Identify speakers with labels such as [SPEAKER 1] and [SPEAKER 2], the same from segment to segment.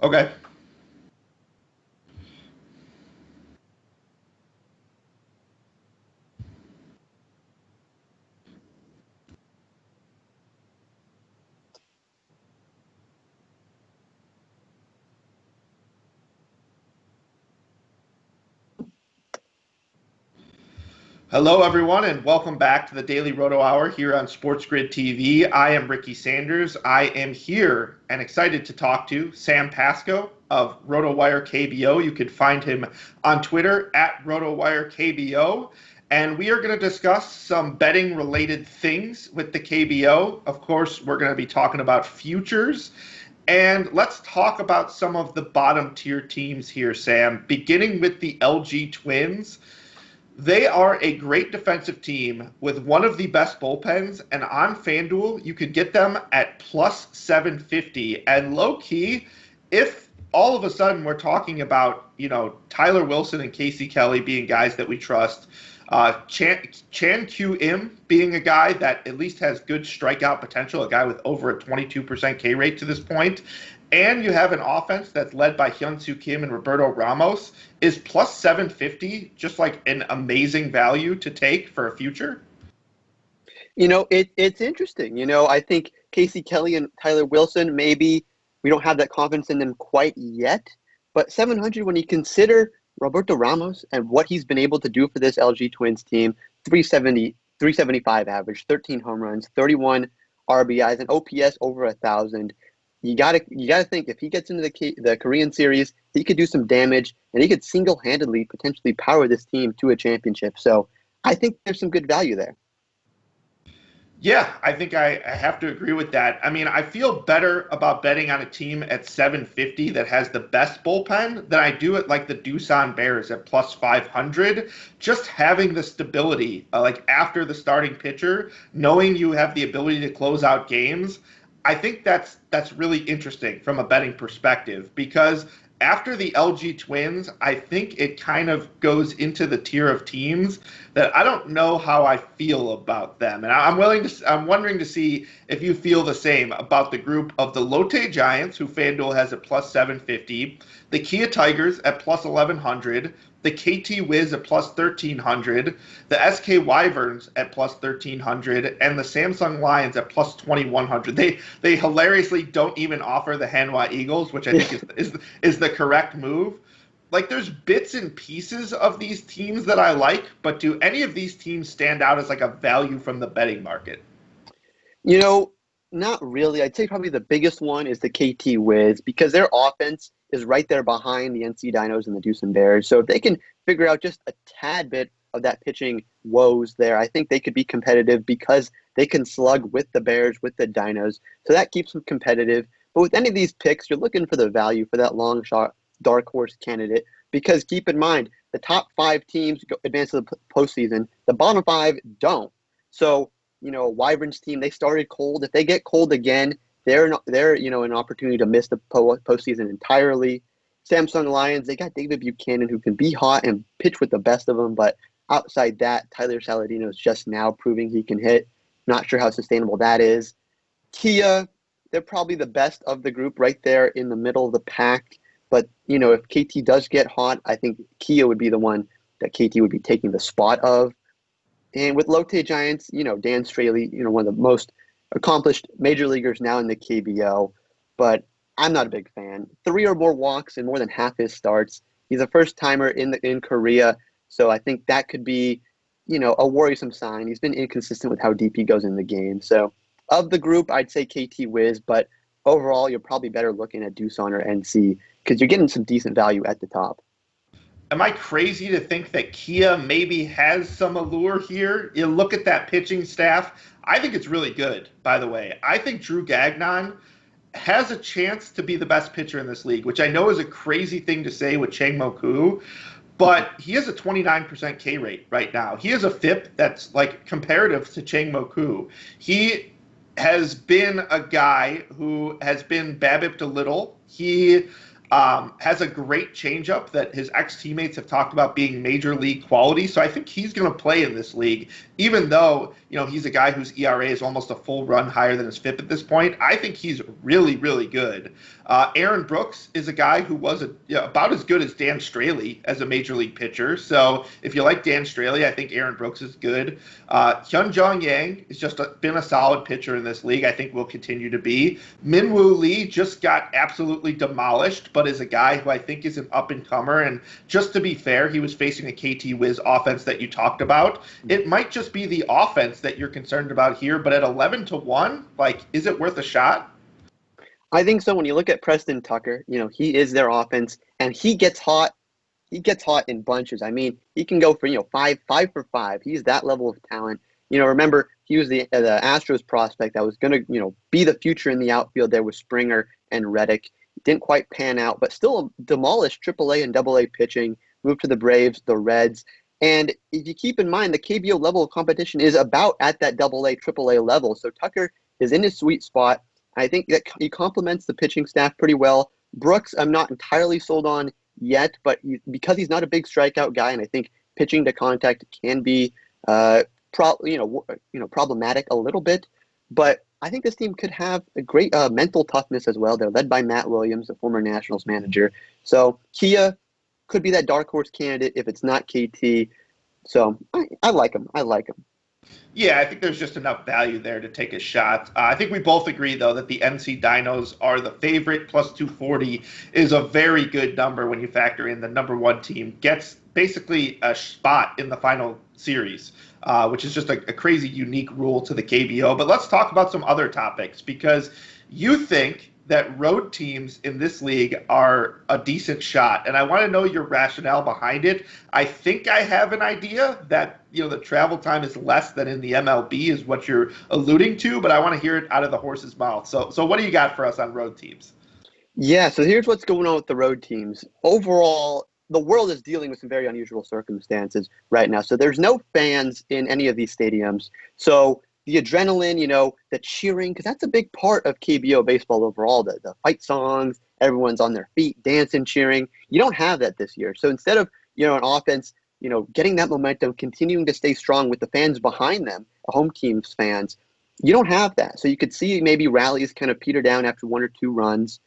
[SPEAKER 1] Okay. Hello, everyone, and welcome back to the Daily Roto Hour here on SportsGrid TV. I am Ricky Sanders. I am here and excited to talk to Sam Pasco of RotoWire KBO. You can find him on Twitter at RotoWire KBO. And we are going to discuss some betting related things with the KBO. Of course, we're going to be talking about futures. And let's talk about some of the bottom tier teams here, Sam, beginning with the LG Twins. They are a great defensive team with one of the best bullpens, and on FanDuel, you could get them at plus 750. And low key, if all of a sudden we're talking about, Tyler Wilson and Casey Kelly being guys that we trust, Chan Q Im being a guy that at least has good strikeout potential, a guy with over a 22% K rate to this point, and you have an offense that's led by Hyun-Soo Kim and Roberto Ramos, is plus 750 just like an amazing value to take for a future?
[SPEAKER 2] It's interesting. I think Casey Kelly and Tyler Wilson, maybe we don't have that confidence in them quite yet, but 700 when you consider Roberto Ramos and what he's been able to do for this LG Twins team, 370, 375 average, 13 home runs, 31 RBIs, and OPS over 1,000. You gotta think if he gets into the Korean series, he could do some damage and he could single-handedly potentially power this team to a championship. So I think there's some good value there.
[SPEAKER 1] Yeah, I think I have to agree with that. I mean, I feel better about betting on a team at 750 that has the best bullpen than I do at like the Doosan Bears at plus 500. Just having the stability, like after the starting pitcher, knowing you have the ability to close out games, I think that's really interesting from a betting perspective because after the LG Twins, I think it kind of goes into the tier of teams that I don't know how I feel about them. And I'm wondering to see if you feel the same about the group of the Lotte Giants, who FanDuel has at plus 750, the Kia Tigers at plus 1100, the KT Wiz at plus 1300, the SK Wyverns at plus 1300, and the Samsung Lions at plus 2100. They hilariously don't even offer the Hanwha Eagles, which I think is the correct move. Like there's bits and pieces of these teams that I like, but do any of these teams stand out as like a value from the betting market?
[SPEAKER 2] You know, Not really. I'd say probably the biggest one is the KT Wiz because their offense is right there behind the NC Dinos and the Deucin Bears. So if they can figure out just a tad bit of that pitching woes there, I think they could be competitive because they can slug with the Bears, with the Dinos. So that keeps them competitive. But with any of these picks, you're looking for the value for that long shot dark horse candidate because keep in mind, the top five teams advance to the postseason. The bottom five don't. So Wyvern's team, they started cold. If they get cold again, they're an opportunity to miss the postseason entirely. Samsung Lions, they got David Buchanan who can be hot and pitch with the best of them, but outside that, Tyler Saladino is just now proving he can hit. Not sure how sustainable that is. Kia, they're probably the best of the group right there in the middle of the pack. But, if KT does get hot, I think Kia would be the one that KT would be taking the spot of. And with Lotte Giants, Dan Straley, one of the most accomplished major leaguers now in the KBO, but I'm not a big fan. 3 or more walks in more than half his starts. He's a first timer in Korea, so I think that could be, a worrisome sign. He's been inconsistent with how deep he goes in the game. So of the group, I'd say KT Wiz, but overall, you're probably better looking at Doosan or NC because you're getting some decent value at the top.
[SPEAKER 1] Am I crazy to think that Kia maybe has some allure here? You look at that pitching staff. I think it's really good, by the way. I think Drew Gagnon has a chance to be the best pitcher in this league, which I know is a crazy thing to say with Chang Mo-koo, but he has a 29% K rate right now. He has a FIP that's like comparative to Chang Mo-koo. He has been a guy who has been BABIP'd a little. Has a great changeup that his ex-teammates have talked about being major league quality. So I think he's going to play in this league, even though, he's a guy whose ERA is almost a full run higher than his FIP at this point. I think he's really, really good. Aaron Brooks is a guy who was about as good as Dan Straley as a major league pitcher. So if you like Dan Straley, I think Aaron Brooks is good. Hyun-Jong Yang has just been a solid pitcher in this league. I think will continue to be. Min-Woo Lee just got absolutely demolished, but is a guy who I think is an up-and-comer. And just to be fair, he was facing a KT Wiz offense that you talked about. It might just be the offense that you're concerned about here, but at 11-1, is it worth a shot?
[SPEAKER 2] I think so. When you look at Preston Tucker, he is their offense, and he gets hot. He gets hot in bunches. I mean, he can go for, 5 for 5. He's that level of talent. Remember, he was the Astros prospect that was going to, be the future in the outfield there with Springer and Reddick. Didn't quite pan out, but still demolished AAA and AA pitching, moved to the Braves, the Reds. And if you keep in mind, the KBO level of competition is about at that AA, AAA level. So Tucker is in his sweet spot. I think that he complements the pitching staff pretty well. Brooks, I'm not entirely sold on yet, but because he's not a big strikeout guy, and I think pitching to contact can be, problematic a little bit. But I think this team could have a great mental toughness as well. They're led by Matt Williams, the former Nationals manager. So Kia could be that dark horse candidate if it's not KT. So I like him.
[SPEAKER 1] Yeah, I think there's just enough value there to take a shot. I think we both agree, though, that the NC Dinos are the favorite. Plus 240 is a very good number when you factor in the number one team gets basically a spot in the final series, which is just a crazy unique rule to the KBO. But let's talk about some other topics, because you think that road teams in this league are a decent shot. And I want to know your rationale behind it. I think I have an idea that, the travel time is less than in the MLB is what you're alluding to, but I want to hear it out of the horse's mouth. So what do you got for us on road teams?
[SPEAKER 2] Yeah, so here's what's going on with the road teams. Overall, the world is dealing with some very unusual circumstances right now. So there's no fans in any of these stadiums. So the adrenaline, the cheering, because that's a big part of KBO baseball overall, the fight songs, everyone's on their feet, dancing, cheering. You don't have that this year. So instead of, an offense, getting that momentum, continuing to stay strong with the fans behind them, the home team's fans, you don't have that. So you could see maybe rallies kind of peter down after 1 or 2 runs.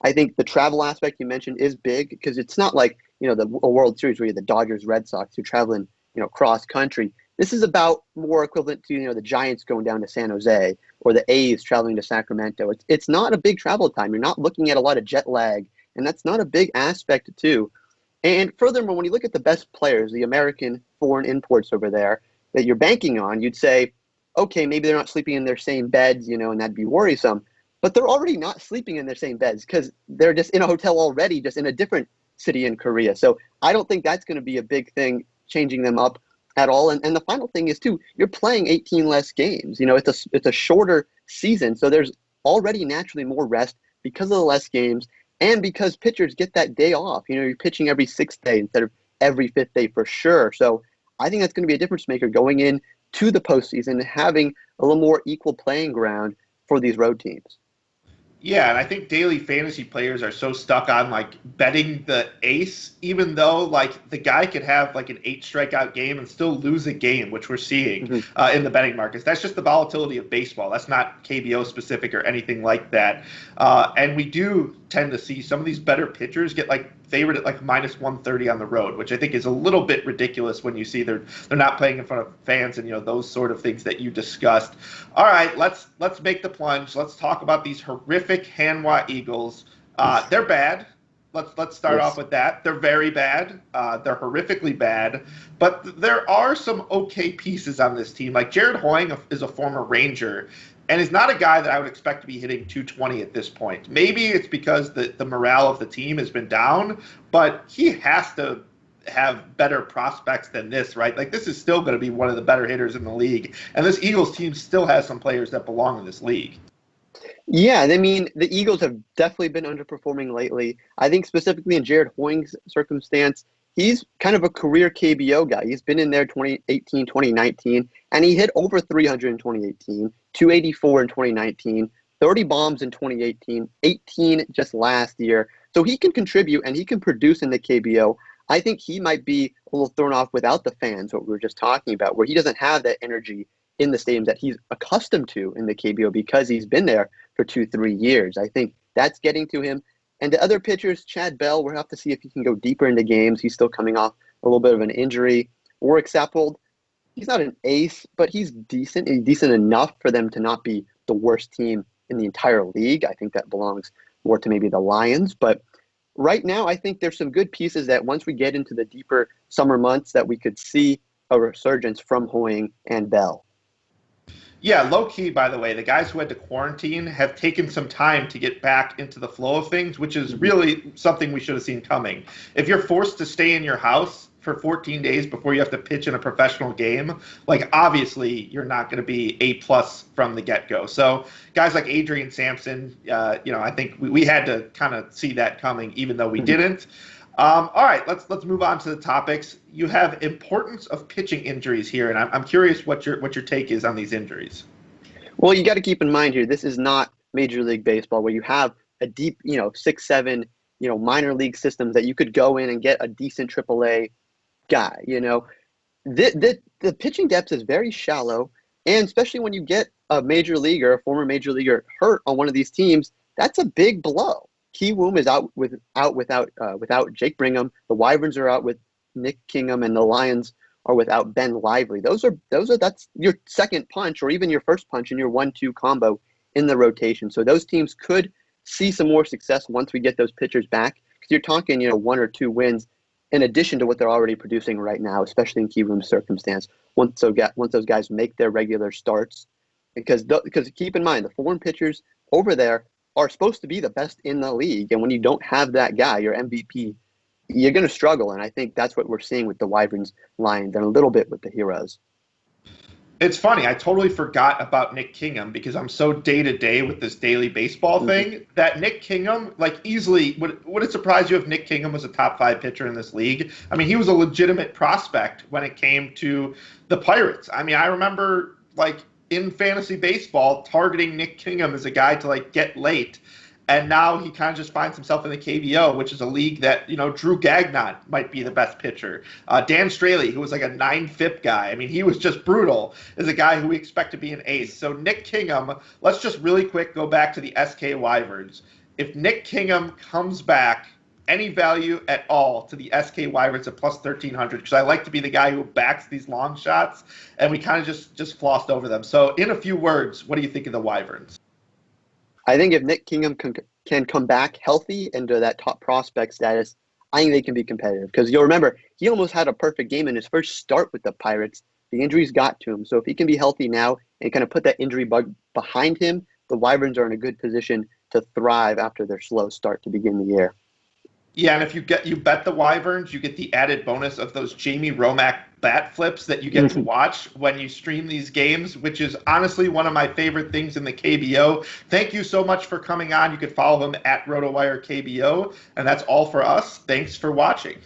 [SPEAKER 2] I think the travel aspect you mentioned is big, because it's not like, a World Series where you're the Dodgers, Red Sox, you're traveling, cross country. This is about more equivalent to, the Giants going down to San Jose or the A's traveling to Sacramento. It's not a big travel time. You're not looking at a lot of jet lag, and that's not a big aspect too. And furthermore, when you look at the best players, the American foreign imports over there that you're banking on, you'd say, okay, maybe they're not sleeping in their same beds, and that'd be worrisome. But they're already not sleeping in their same beds because they're just in a hotel already, just in a different city in Korea. So I don't think that's going to be a big thing changing them up at all. And the final thing is, too, you're playing 18 less games. It's a shorter season, so there's already naturally more rest because of the less games and because pitchers get that day off. You're pitching every 6th day instead of every 5th day for sure. So I think that's going to be a difference maker going in to the postseason and having a little more equal playing ground for these road teams.
[SPEAKER 1] Yeah, and I think daily fantasy players are so stuck on betting the ace, even though the guy could have an 8 strikeout game and still lose a game, which we're seeing in the betting markets. That's just the volatility of baseball. That's not KBO specific or anything like that. And we do tend to see some of these better pitchers get favored at minus 130 on the road, which I think is a little bit ridiculous when you see they're not playing in front of fans and those sort of things that you discussed. All right, let's make the plunge. Let's talk about these horrific Hanwha Eagles. They're bad. Let's start off with that. They're very bad. They're horrifically bad. But there are some okay pieces on this team. Jared Hoying is a former Ranger, and is not a guy that I would expect to be hitting 220 at this point. Maybe it's because the morale of the team has been down, but he has to have better prospects than this, right? This is still going to be one of the better hitters in the league. And this Eagles team still has some players that belong in this league.
[SPEAKER 2] Yeah, I mean, the Eagles have definitely been underperforming lately. I think specifically in Jared Hoying's circumstance, he's kind of a career KBO guy. He's been in there 2018, 2019, and he hit over 300 in 2018, 284 in 2019, 30 bombs in 2018, 18 just last year. So he can contribute and he can produce in the KBO. I think he might be a little thrown off without the fans, what we were just talking about, where he doesn't have that energy in the stadiums that he's accustomed to in the KBO because he's been there for 2-3 years. I think that's getting to him. And the other pitchers, Chad Bell, we'll have to see if he can go deeper into games. He's still coming off a little bit of an injury. Warwick Saffold, he's not an ace, but he's decent. He's decent enough for them to not be the worst team in the entire league. I think that belongs more to maybe the Lions. But right now, I think there's some good pieces that once we get into the deeper summer months that we could see a resurgence from Hoying and Bell.
[SPEAKER 1] Yeah, low key, by the way, the guys who had to quarantine have taken some time to get back into the flow of things, which is really something we should have seen coming. If you're forced to stay in your house for 14 days before you have to pitch in a professional game, like obviously you're not going to be A+ from the get-go. So guys like Adrian Sampson, I think we had to kind of see that coming, even though we didn't. All right, let's move on to the topics. You have importance of pitching injuries here, and I'm curious what your take is on these injuries.
[SPEAKER 2] Well, you got to keep in mind here, this is not Major League Baseball where you have a deep, 6-7, minor league systems that you could go in and get a decent AAA guy. The pitching depth is very shallow, and especially when you get a major leaguer, a former major leaguer, hurt on one of these teams, that's a big blow. Ki Woom is out without Jake Brigham. The Wyverns are out with Nick Kingham, and the Lions are without Ben Lively. That's your second punch, or even your first punch in your 1-2 combo in the rotation. So those teams could see some more success once we get those pitchers back, because you're talking 1 or 2 wins in addition to what they're already producing right now, especially in Ki Woom's circumstance. Once those guys make their regular starts, because keep in mind the foreign pitchers over there are supposed to be the best in the league. And when you don't have that guy, your MVP, you're going to struggle. And I think that's what we're seeing with the Wyverns, Lions, and a little bit with the Heroes.
[SPEAKER 1] It's funny. I totally forgot about Nick Kingham because I'm so day-to-day with this daily baseball thing that Nick Kingham, easily, would it surprise you if Nick Kingham was a top 5 pitcher in this league? I mean, he was a legitimate prospect when it came to the Pirates. I mean, I remember, in fantasy baseball, targeting Nick Kingham as a guy to get late, and now he kind of just finds himself in the KBO, which is a league that Drew Gagnon might be the best pitcher. Dan Straley, who was like a 9 FIP guy, I mean, he was just brutal, is a guy who we expect to be an ace. So Nick Kingham, let's just really quick go back to the SK Wyverns. If Nick Kingham comes back, any value at all to the SK Wyverns at plus 1,300, because I like to be the guy who backs these long shots, and we kind of just flossed over them. So in a few words, what do you think of the Wyverns?
[SPEAKER 2] I think if Nick Kingham can come back healthy into that top prospect status, I think they can be competitive. Because you'll remember, he almost had a perfect game in his first start with the Pirates. The injuries got to him. So if he can be healthy now and kind of put that injury bug behind him, the Wyverns are in a good position to thrive after their slow start to begin the year.
[SPEAKER 1] Yeah, and if you bet the Wyverns, you get the added bonus of those Jamie Romack bat flips that you get to watch when you stream these games, which is honestly one of my favorite things in the KBO. Thank you so much for coming on. You can follow him at RotoWire KBO, and that's all for us. Thanks for watching.